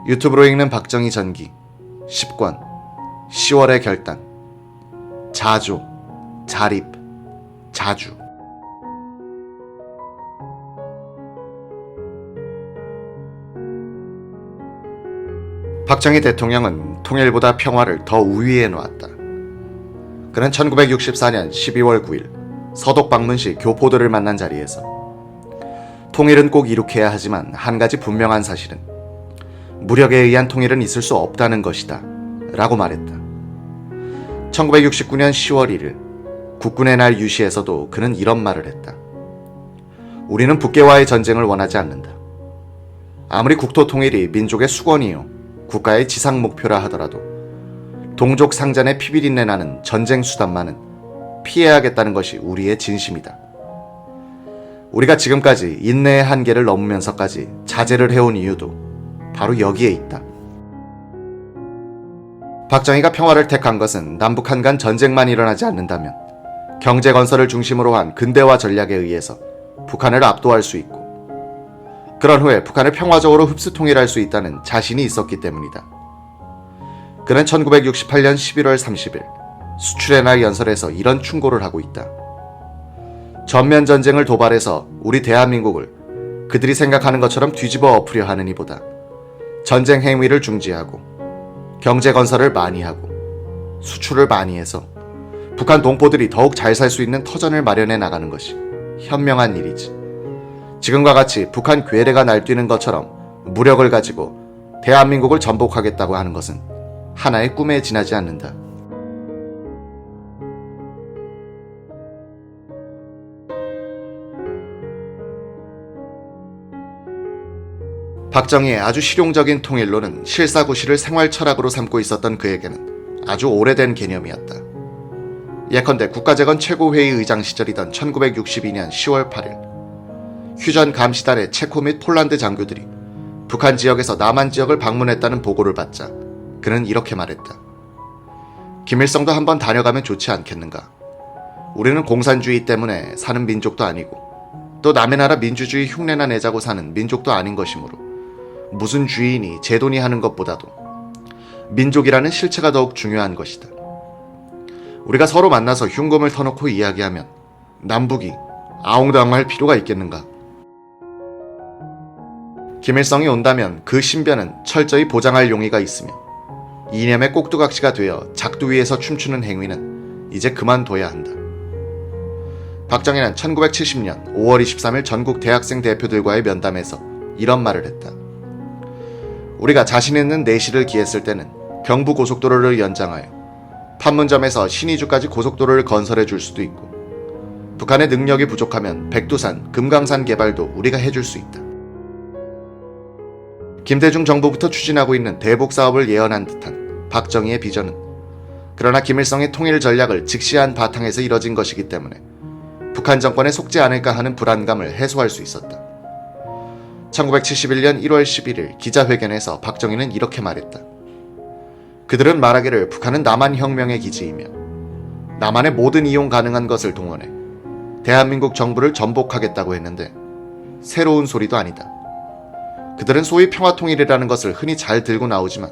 유튜브로 읽는 박정희 전기 10권 10월의 결단 자조, 자립, 자주. 박정희 대통령은 통일보다 평화를 더 우위에 놓았다. 그는 1964년 12월 9일 서독 방문 시 교포들을 만난 자리에서 통일은 꼭 이룩해야 하지만 한 가지 분명한 사실은 무력에 의한 통일은 있을 수 없다는 것이다 라고 말했다. 1969년 10월 1일 국군의 날 유시에서도 그는 이런 말을 했다. 우리는 북괴와의 전쟁을 원하지 않는다. 아무리 국토 통일이 민족의 수건이요 국가의 지상 목표라 하더라도 동족 상잔의 피비린내 나는 전쟁 수단만은 피해야겠다는 것이 우리의 진심이다. 우리가 지금까지 인내의 한계를 넘으면서까지 자제를 해온 이유도 바로 여기에 있다. 박정희가 평화를 택한 것은 남북한 간 전쟁만 일어나지 않는다면 경제 건설을 중심으로 한 근대화 전략에 의해서 북한을 압도할 수 있고 그런 후에 북한을 평화적으로 흡수 통일할 수 있다는 자신이 있었기 때문이다. 그는 1968년 11월 30일 수출의 날 연설에서 이런 충고를 하고 있다. 전면 전쟁을 도발해서 우리 대한민국을 그들이 생각하는 것처럼 뒤집어 엎으려 하는 이보다 전쟁 행위를 중지하고 경제 건설을 많이 하고 수출을 많이 해서 북한 동포들이 더욱 잘 살 수 있는 터전을 마련해 나가는 것이 현명한 일이지. 지금과 같이 북한 괴뢰가 날뛰는 것처럼 무력을 가지고 대한민국을 전복하겠다고 하는 것은 하나의 꿈에 지나지 않는다. 박정희의 아주 실용적인 통일론은 실사구시를 생활 철학으로 삼고 있었던 그에게는 아주 오래된 개념이었다. 예컨대 국가재건 최고회의 의장 시절이던 1962년 10월 8일 휴전 감시단의 체코 및 폴란드 장교들이 북한 지역에서 남한 지역을 방문했다는 보고를 받자 그는 이렇게 말했다. 김일성도 한번 다녀가면 좋지 않겠는가. 우리는 공산주의 때문에 사는 민족도 아니고 또 남의 나라 민주주의 흉내나 내자고 사는 민족도 아닌 것이므로 무슨 주인이 제돈이 하는 것보다도 민족이라는 실체가 더욱 중요한 것이다. 우리가 서로 만나서 흉금을 터놓고 이야기하면 남북이 아웅다웅할 필요가 있겠는가. 김일성이 온다면 그 신변은 철저히 보장할 용의가 있으며 이념의 꼭두각시가 되어 작두 위에서 춤추는 행위는 이제 그만둬야 한다. 박정희는 1970년 5월 23일 전국 대학생 대표들과의 면담에서 이런 말을 했다. 우리가 자신 있는 내실을 기했을 때는 경부고속도로를 연장하여 판문점에서 신의주까지 고속도로를 건설해 줄 수도 있고 북한의 능력이 부족하면 백두산, 금강산 개발도 우리가 해줄 수 있다. 김대중 정부부터 추진하고 있는 대북 사업을 예언한 듯한 박정희의 비전은 그러나 김일성의 통일 전략을 직시한 바탕에서 이뤄진 것이기 때문에 북한 정권에 속지 않을까 하는 불안감을 해소할 수 있었다. 1971년 1월 11일 기자회견에서 박정희는 이렇게 말했다. 그들은 말하기를 북한은 남한 혁명의 기지이며 남한의 모든 이용 가능한 것을 동원해 대한민국 정부를 전복하겠다고 했는데 새로운 소리도 아니다. 그들은 소위 평화통일이라는 것을 흔히 잘 들고 나오지만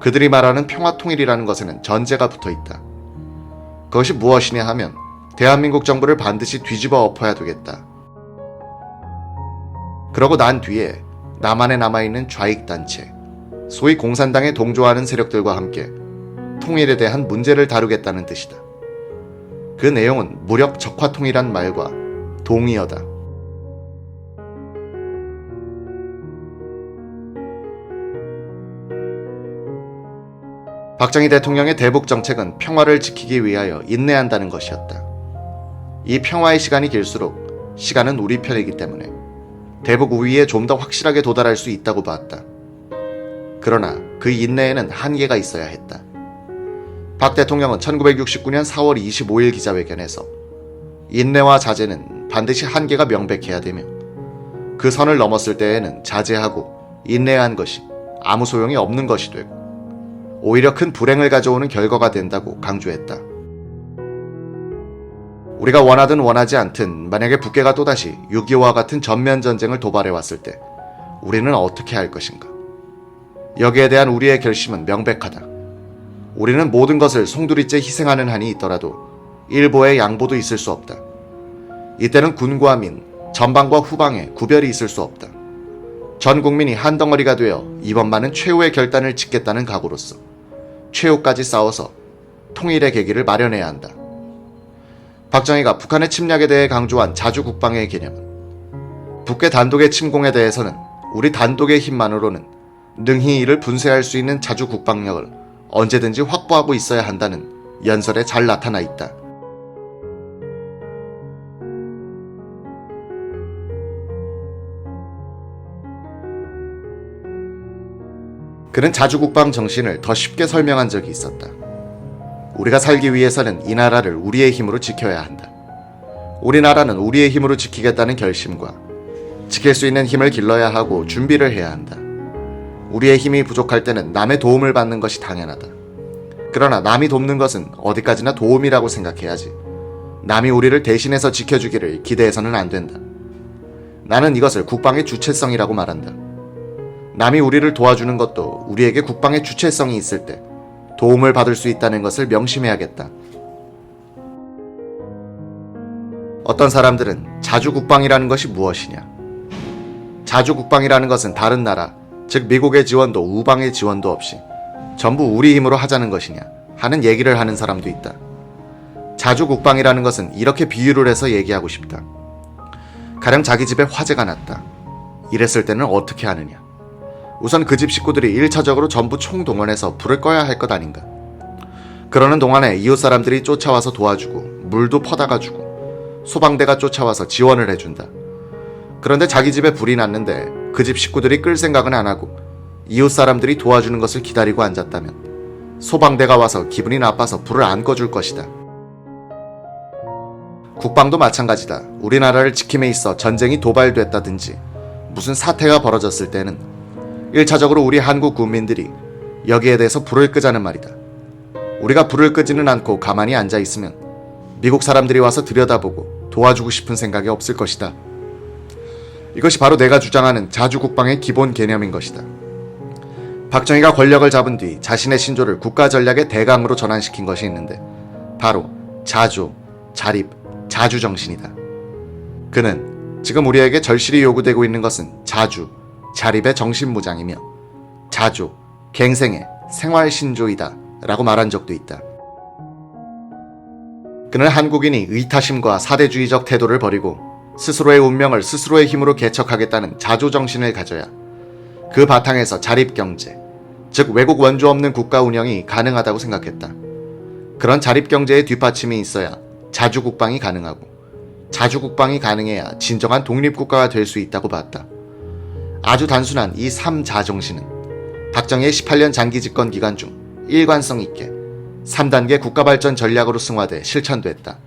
그들이 말하는 평화통일이라는 것에는 전제가 붙어있다. 그것이 무엇이냐 하면 대한민국 정부를 반드시 뒤집어 엎어야 되겠다. 그러고 난 뒤에 남한에 남아있는 좌익단체, 소위 공산당에 동조하는 세력들과 함께 통일에 대한 문제를 다루겠다는 뜻이다. 그 내용은 무력 적화통일한 말과 동의어다. 박정희 대통령의 대북 정책은 평화를 지키기 위하여 인내한다는 것이었다. 이 평화의 시간이 길수록 시간은 우리 편이기 때문에 대북 우위에 좀 더 확실하게 도달할 수 있다고 봤다. 그러나 그 인내에는 한계가 있어야 했다. 박 대통령은 1969년 4월 25일 기자회견에서 인내와 자제는 반드시 한계가 명백해야 되며 그 선을 넘었을 때에는 자제하고 인내한 것이 아무 소용이 없는 것이 되고 오히려 큰 불행을 가져오는 결과가 된다고 강조했다. 우리가 원하든 원하지 않든 만약에 북괴가 또다시 6.25와 같은 전면 전쟁을 도발해왔을 때 우리는 어떻게 할 것인가? 여기에 대한 우리의 결심은 명백하다. 우리는 모든 것을 송두리째 희생하는 한이 있더라도 일보의 양보도 있을 수 없다. 이때는 군과 민, 전방과 후방에 구별이 있을 수 없다. 전 국민이 한덩어리가 되어 이번만은 최후의 결단을 짓겠다는 각오로서 최후까지 싸워서 통일의 계기를 마련해야 한다. 박정희가 북한의 침략에 대해 강조한 자주국방의 개념은 북괴 단독의 침공에 대해서는 우리 단독의 힘만으로는 능히 이를 분쇄할 수 있는 자주국방력을 언제든지 확보하고 있어야 한다는 연설에 잘 나타나 있다. 그는 자주국방 정신을 더 쉽게 설명한 적이 있었다. 우리가 살기 위해서는 이 나라를 우리의 힘으로 지켜야 한다. 우리나라는 우리의 힘으로 지키겠다는 결심과 지킬 수 있는 힘을 길러야 하고 준비를 해야 한다. 우리의 힘이 부족할 때는 남의 도움을 받는 것이 당연하다. 그러나 남이 돕는 것은 어디까지나 도움이라고 생각해야지 남이 우리를 대신해서 지켜주기를 기대해서는 안 된다. 나는 이것을 국방의 주체성이라고 말한다. 남이 우리를 도와주는 것도 우리에게 국방의 주체성이 있을 때 도움을 받을 수 있다는 것을 명심해야겠다. 어떤 사람들은 자주국방이라는 것이 무엇이냐? 자주국방이라는 것은 다른 나라, 즉 미국의 지원도 우방의 지원도 없이 전부 우리 힘으로 하자는 것이냐 하는 얘기를 하는 사람도 있다. 자주국방이라는 것은 이렇게 비유를 해서 얘기하고 싶다. 가령 자기 집에 화재가 났다. 이랬을 때는 어떻게 하느냐? 우선 그 집 식구들이 1차적으로 전부 총동원해서 불을 꺼야 할 것 아닌가? 그러는 동안에 이웃 사람들이 쫓아와서 도와주고 물도 퍼다가 주고 소방대가 쫓아와서 지원을 해준다. 그런데 자기 집에 불이 났는데 그 집 식구들이 끌 생각은 안 하고 이웃 사람들이 도와주는 것을 기다리고 앉았다면 소방대가 와서 기분이 나빠서 불을 안 꺼줄 것이다. 국방도 마찬가지다. 우리나라를 지킴에 있어 전쟁이 도발됐다든지 무슨 사태가 벌어졌을 때는 1차적으로 우리 한국 국민들이 여기에 대해서 불을 끄자는 말이다. 우리가 불을 끄지는 않고 가만히 앉아 있으면 미국 사람들이 와서 들여다보고 도와주고 싶은 생각이 없을 것이다. 이것이 바로 내가 주장하는 자주국방의 기본 개념인 것이다. 박정희가 권력을 잡은 뒤 자신의 신조를 국가전략의 대강으로 전환시킨 것이 있는데 바로 자조, 자립, 자주정신이다. 그는 지금 우리에게 절실히 요구되고 있는 것은 자주, 자립의 정신무장이며 자조, 갱생의 생활신조이다 라고 말한 적도 있다. 그는 한국인이 의타심과 사대주의적 태도를 버리고 스스로의 운명을 스스로의 힘으로 개척하겠다는 자조정신을 가져야 그 바탕에서 자립경제, 즉 외국 원조 없는 국가 운영이 가능하다고 생각했다. 그런 자립경제의 뒷받침이 있어야 자주국방이 가능하고 자주국방이 가능해야 진정한 독립국가가 될 수 있다고 봤다. 아주 단순한 이 3자정신은 박정희의 18년 장기 집권 기간 중 일관성 있게 3단계 국가발전 전략으로 승화돼 실천됐다.